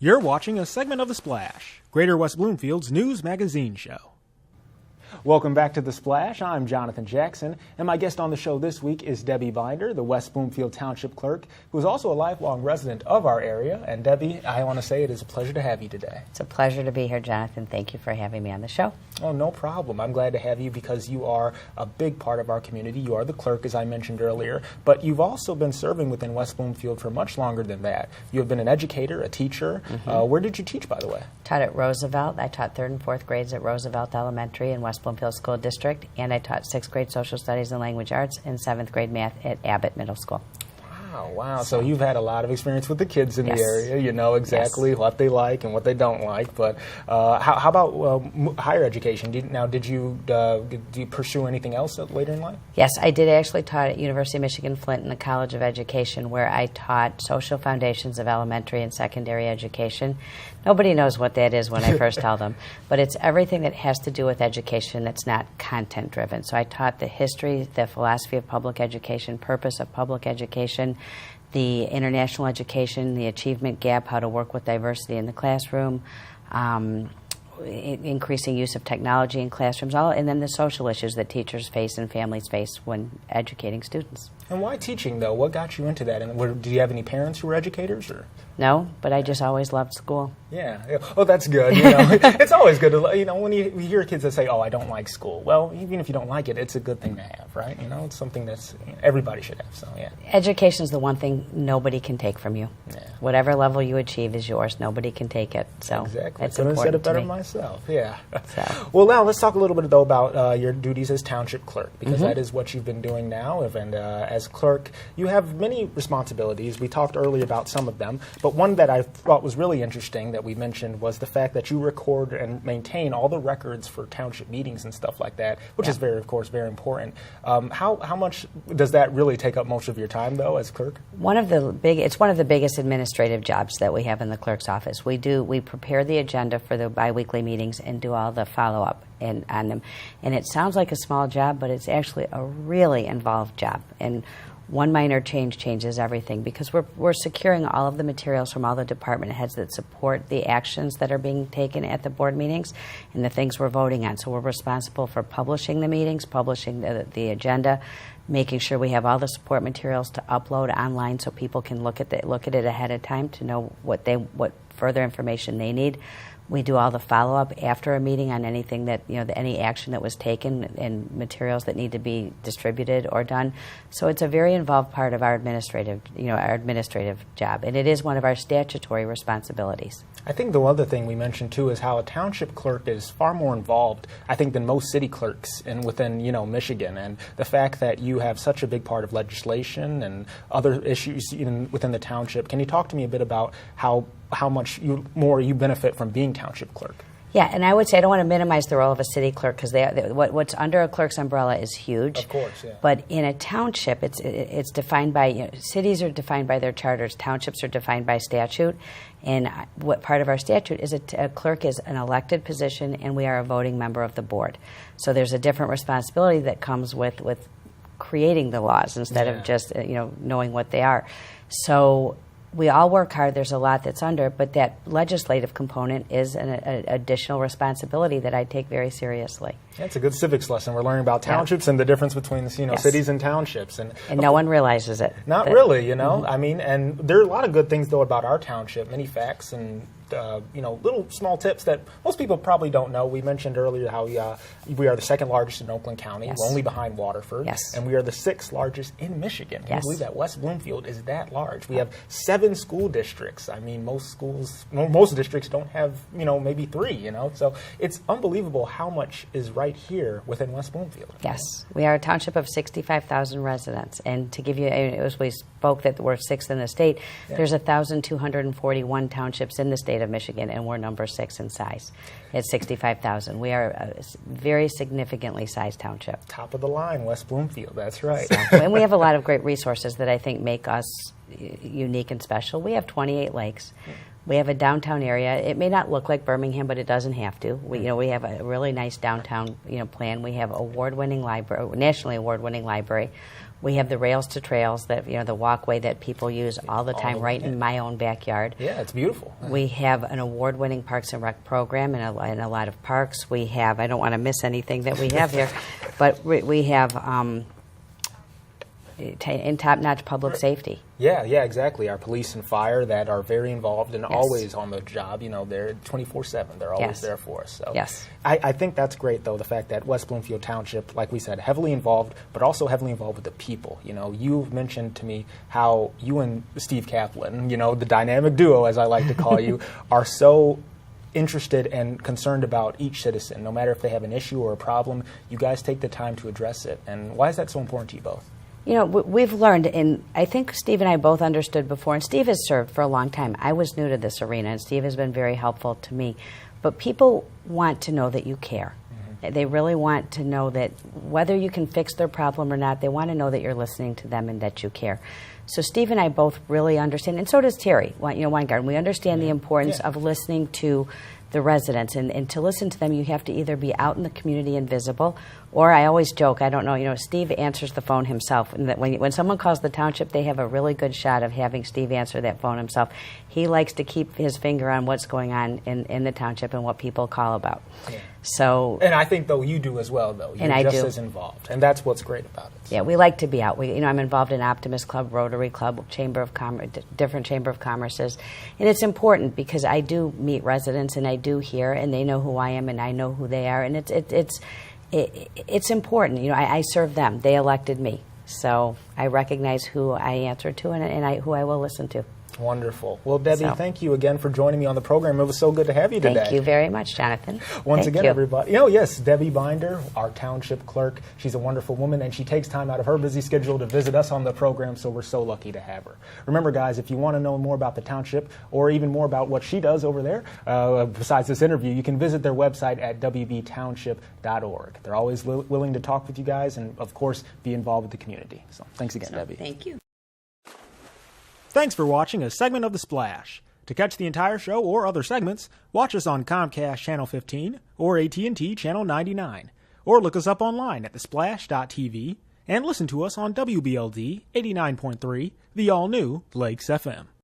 You're watching a segment of The Splash, Greater West Bloomfield's news magazine show. Welcome back to The Splash. I'm Jonathan Jackson, and my guest on the show this week is Debbie Binder, the West Bloomfield Township Clerk, who is also a lifelong resident of our area. And Debbie, I want to say it is a pleasure to have you today. It's a pleasure to be here, Jonathan. Thank you for having me on the show. Oh, no problem. I'm glad to have you because you are a big part of our community. You are the clerk, as I mentioned earlier, but you've also been serving within West Bloomfield for much longer than that. You have been an educator, a teacher. Where did you teach, by the way? Taught at Roosevelt. I taught 3rd and 4th grades at Roosevelt Elementary in West Bloomfield School District, and I taught 6th grade social studies and language arts and 7th grade math at Abbott Middle School. Wow. So you've had a lot of experience with the kids in the area. You know exactly what they like and what they don't like. But how about higher education? Did you pursue anything else later in life? Yes, I did actually taught at University of Michigan Flint in the College of Education, where I taught social foundations of elementary and secondary education. Nobody knows what that is when I first tell them, but it's everything that has to do with education that's not content driven. So I taught the history, the philosophy of public education, purpose of public education, the international education, the achievement gap, how to work with diversity in the classroom, increasing use of technology in classrooms, and then the social issues that teachers face and families face when educating students. And why teaching, though? What got you into that? And did you have any parents who were educators? Or? No, but I just always loved school. Yeah. Oh, that's good. You know, it's always good to, when you hear kids that say, "Oh, I don't like school." Well, even if you don't like it, it's a good thing to have, right? You know, it's something that's everybody should have. So, yeah. Education is the one thing nobody can take from you. Yeah. Whatever level you achieve is yours. Nobody can take it. So exactly. It's couldn't have said it better to me. Myself. Yeah. So. Well, now let's talk a little bit though about your duties as Township Clerk, because that is what you've been doing now. And as clerk, you have many responsibilities. We talked earlier about some of them, but one that I thought was really interesting that we mentioned was the fact that you record and maintain all the records for township meetings and stuff like that, which is of course, very important. How much does that really take up most of your time, though, as clerk? It's one of the biggest administrative jobs that we have in the clerk's office. We prepare the agenda for the biweekly meetings and do all the follow-up on them. And it sounds like a small job, but it's actually a really involved job. And one minor change changes everything, because we're securing all of the materials from all the department heads that support the actions that are being taken at the board meetings and the things we're voting on. So we're responsible for publishing the meetings, publishing the agenda, making sure we have all the support materials to upload online so people can look at it ahead of time to know what further information they need. We do all the follow-up after a meeting on anything that, any action that was taken and materials that need to be distributed or done. So it's a very involved part of our administrative job, and it is one of our statutory responsibilities. I think the other thing we mentioned, too, is how a township clerk is far more involved, I think, than most city clerks within, Michigan. And the fact that you have such a big part of legislation and other issues within the township. Can you talk to me a bit about how much more you benefit from being township clerk? Yeah, and I would say I don't want to minimize the role of a city clerk, because what's under a clerk's umbrella is huge. Of course, yeah. But in a township, it's defined by, cities are defined by their charters, townships are defined by statute, and what part of our statute is a clerk is an elected position, and we are a voting member of the board. So there's a different responsibility that comes with creating the laws instead of just knowing what they are. So we all work hard. There's a lot that's under, but that legislative component is an additional responsibility that I take very seriously. That's a good civics lesson. We're learning about townships and the difference between cities and townships, and no one realizes it. Not really, I mean, and there are a lot of good things though about our township. Many facts and little small tips that most people probably don't know. We mentioned earlier how we are the second largest in Oakland County. We're only behind Waterford. And we are the 6th largest in Michigan. Can you believe that? West Bloomfield is that large. We have 7 school districts. I mean, most districts don't have, maybe 3, So it's unbelievable how much is right here within West Bloomfield. Yes. We are a township of 65,000 residents. And to give you, as we spoke that we're 6th in the state, there's 1,241 townships in the state of Michigan, and we're number 6 in size at 65,000. We are a very significantly sized township. Top of the line, West Bloomfield. That's right. And we have a lot of great resources that I think make us unique and special. We have 28 lakes. We have a downtown area. It may not look like Birmingham, but it doesn't have to. We have a really nice downtown plan. We have award-winning library, nationally award-winning library. We have the rails to trails, that the walkway that people use all the time, right in my own backyard. Yeah, it's beautiful. We have an award-winning Parks and Rec program in a lot of parks. We have, I don't want to miss anything that we have here, but we have in top-notch public safety. Yeah, exactly. Our police and fire that are very involved and Yes. always on the job. They're 24/7. They're always Yes. there for us. So Yes. I think that's great, though, the fact that West Bloomfield Township, like we said, heavily involved, but also heavily involved with the people. You've mentioned to me how you and Steve Kaplan, the dynamic duo, as I like to call you, are so interested and concerned about each citizen. No matter if they have an issue or a problem, you guys take the time to address it. And why is that so important to you both? We've learned, and I think Steve and I both understood before, and Steve has served for a long time. I was new to this arena, and Steve has been very helpful to me. But people want to know that you care. Mm-hmm. They really want to know that whether you can fix their problem or not, they want to know that you're listening to them and that you care. So Steve and I both really understand, and so does Terry, Weingarten. We understand the importance of listening to the residents, and to listen to them, you have to either be out in the community and visible, or I always joke, I don't know, Steve answers the phone himself, and that when someone calls the township, they have a really good shot of having Steve answer that phone himself. He likes to keep his finger on what's going on in the township and what people call about. Yeah. So, and I think, though, you do as well, though. You're just as involved, and that's what's great about it. Yeah, we like to be out. I'm involved in Optimist Club, Rotary Club, Chamber of Commerce, different Chamber of Commerces, and it's important because I do meet residents and I do hear, and they know who I am and I know who they are, and it's important. I serve them. They elected me, so I recognize who I answer to and who I will listen to. Wonderful. Well, Debbie, thank you again for joining me on the program. It was so good to have you today. Thank you very much, Jonathan. Once again, everybody. Yes, Debbie Binder, our township clerk. She's a wonderful woman, and she takes time out of her busy schedule to visit us on the program, so we're so lucky to have her. Remember, guys, if you want to know more about the township or even more about what she does over there, besides this interview, you can visit their website at wbtownship.org. They're always willing to talk with you guys and, of course, be involved with the community. So thanks again, Debbie. Thank you. Thanks for watching a segment of The Splash. To catch the entire show or other segments, watch us on Comcast Channel 15 or AT&T Channel 99. Or look us up online at thesplash.tv and listen to us on WBLD 89.3, the all-new Lakes FM.